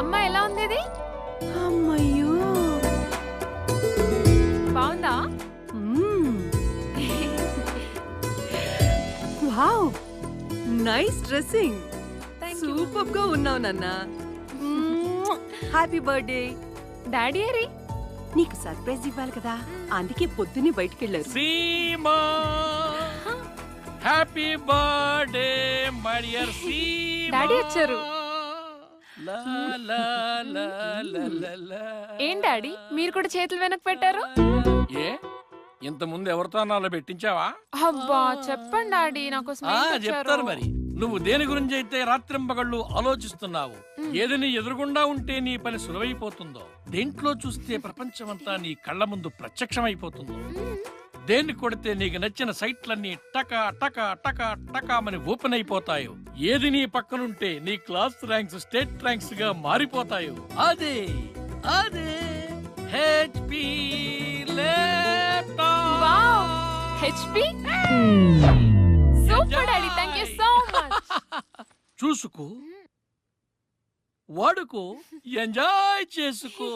అమ్మా ఎలా ఉంది ఇది? అమ్మయ్యో బాగుందా? Wow nice dressing. సూపర్ గా ఉన్నావు నాన్న. Happy birthday. డాడీ ఏరి? నీకు సర్ప్రైజ్ ఇవ్వాలి కదా, అందుకే పొద్దున్నే బయటికెళ్ళారు. Seema happy birthday my dear Seema. Daddy వచ్చారు. లా లా లా లా లా లా. ఏం డాడీ మీరు కూడా చేతులు వెనక్కి పెట్టారు? ఏ ఇంత ముందు ఎవరితో అలా పెట్టించావా? అబ్బా చెప్పండి డాడీ, నాకు చెప్తారు మరి. నువ్వు దేని గురించి అయితే రాత్రింబగళ్ళు ఆలోచిస్తున్నావు, ఏదని ఎదురుగుండా ఉంటే నీ పని సులువైపోతుందో, దేంట్లో చూస్తే ప్రపంచమంతా నీ కళ్ళ ముందు ప్రత్యక్షమైపోతుందో, దేన్ని కొడితే నీకు నచ్చిన సైట్లన్నీ టకా టకా టకా టకామని ఓపెన్ అయిపోతాయో, ఏది నీ పక్కనుంటే నీ క్లాస్ ర్యాంక్స్ స్టేట్ ర్యాంక్స్ గా మారిపోతాయో, అదే అదే HP laptop. HP super daddy, thank you so much. చూసుకో, వాడుకో, ఎంజాయ్ చేసుకో.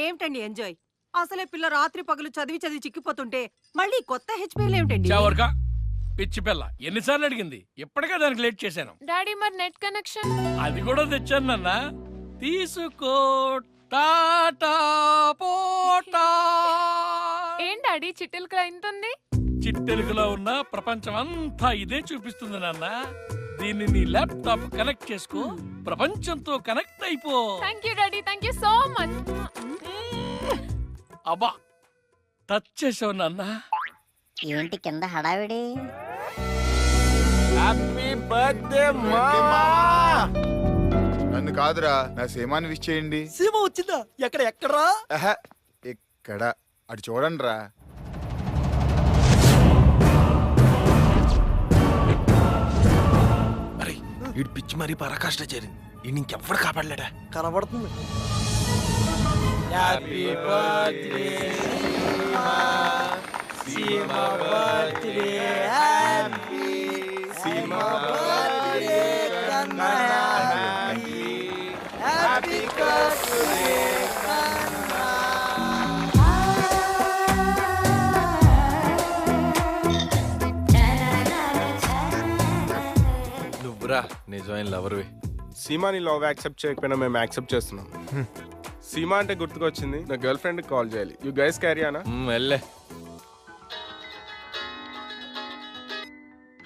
ఏమిటండి ఎంజాయ్? అసలే పిల్ల రాత్రి పగలు చదివి చదివి చిక్కిపోతుంటే మళ్ళీ కొత్త హెచ్పిఎల్ ఏమిటండి? చావర్కా పిచ్చి పిల్ల ఎన్నిసార్లు అడిగింది, ఇప్పటికే దానికి లేట్ చేశాను. డాడీ మరి నెట్ కనెక్షన్? అది కూడా తెచ్చాను నాన్న, తీసుకో. టాటా పోటా. ఏం డాడీ చిట్టెలకలా ఇంత ఉంది? చిట్టెలుగులో ఉన్న ప్రపంచం అంతా ఇదే చూపిస్తుంది నాన్న. దీన్ని నీ ల్యాప్టాప్ కనెక్ట్ చేసుకో, ప్రపంచంతో కనెక్ట్ అయిపో. Thank you daddy, thank you so much. అబ్బా టచ్ చేసావు నాన్న. ఏంటి కింద హడావిడి? హ్యాపీ బర్త్డే మామా. నన్ను కాదురా, నా సీమాని విష్ చేయండి. సీమ వచ్చిందా? ఎక్కడరా? ఇక్కడ అటు చూడండి రా. అరే వీడి పిచ్చి మరీ పరాకాష్ట చేరింది, ఈ ఇంకెవ్వడు కాపాడలేడా? కనబడుతుంది. Happy birthday Seema, birthday happy Seema, birthday కన్నా హ్యాపీ బర్త్డే కన్నా. నువ్వురా నిజమైన లవర్వి. సీమాని లవ్ యాక్సెప్ట్ చేయకపోయినా మేము యాక్సెప్ట్ చేస్తున్నాం. సీమా అంటే గుర్తుకొచ్చింది, నా గర్ల్ ఫ్రెండ్ కాల్ చేయాలి. యు గైస్ క్యారీ ఆనా? వెళ్ళే.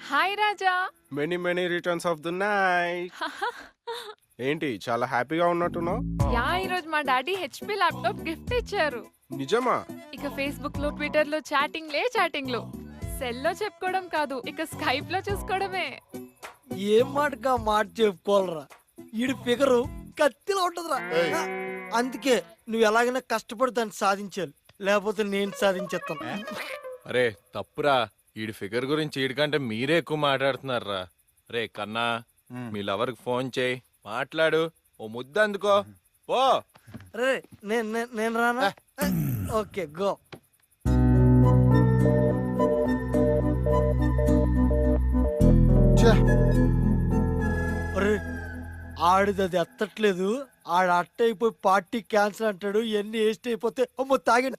Hi Raja. Many many returns of the night. ఏంటి చాలా హ్యాపీగా ఉన్నట్టున్నావు? యా ఈ రోజు మా డాడీ హెచ్పి ల్యాప్టాప్ గిఫ్ట్ ఇచ్చారు. నిజమా? ఇక ఫేస్బుక్ లో ట్విట్టర్ లో చాటింగ్ లో సెల్ లో చెప్పుకోవడం కాదు, ఇక స్కైప్ లో చూసుకోవడమే. ఏం మాటగా మాట చెప్పుకోవాలరా, ఈడి ఫిగరు కత్తిలో ఉంటదిరా. అందుకే నువ్వు ఎలాగైనా కష్టపడి దాన్ని సాధించాలి, లేకపోతే నేను సాధించేస్తాను. అరే తప్పురా, ఈడి ఫిగర్ గురించి ఈడికంటే మీరే ఎక్కువ మాట్లాడుతున్నారా. రే కన్నా, మీ లవర్ కి ఫోన్ చేయి, మాట్లాడు, ఓ ముద్ద అందుకో ఓ. రే నేను రానా? Okay go. అరే ఆడిది అది ఎత్తట్లేదు, ఆడ అట్ట అయిపోయి పార్టీ క్యాన్సిల్ అంటాడు, ఇవన్నీ వేస్ట్ అయిపోతే అమ్మో తాగి.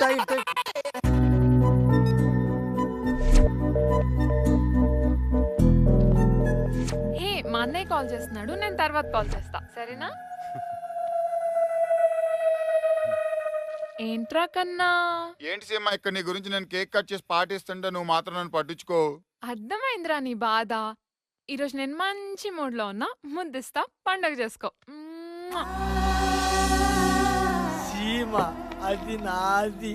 ఏ మా అన్నయ్య కాల్ చేస్తున్నాడు, నేను తర్వాత కాల్ చేస్తా, సరేనా? ఏంట్రా కన్నా? ఏంటి సీమా, ఇక్కడ నీ గురించి నేను కేక్ కట్ చేసి పాటిస్తుంటే నువ్వు మాత్రం నన్ను పట్టించుకో. అర్థమైందిరా నీ బాధ. ఈరోజు నేను మంచి మూడ్ లో ఉన్నా, ముద్దిస్తా, పండగ చేసుకో. సీమ అది నాది,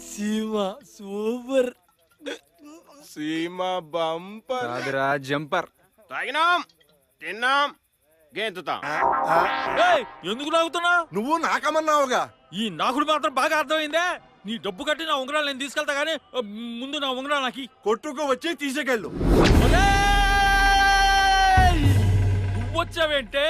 సీమ సూపర్. సీమా బంపర్ రాదురా జంపర్. తాగినాం, తిన్నాం, గెంతుతాం. ఎందుకు నాగుతున్నా? నువ్వు నాకమన్నావుగా. ఈ నాకుడు మాత్రం బాగా అర్థమైందే. నీ డబ్బు కట్టి నా ఉంగరాలు నేను తీసుకెళ్తా గానీ ముందు నా ఉంగరాలు నాకి కొట్టుకు వచ్చి తీసుకెళ్ళు. నువ్వొచ్చావేంటే?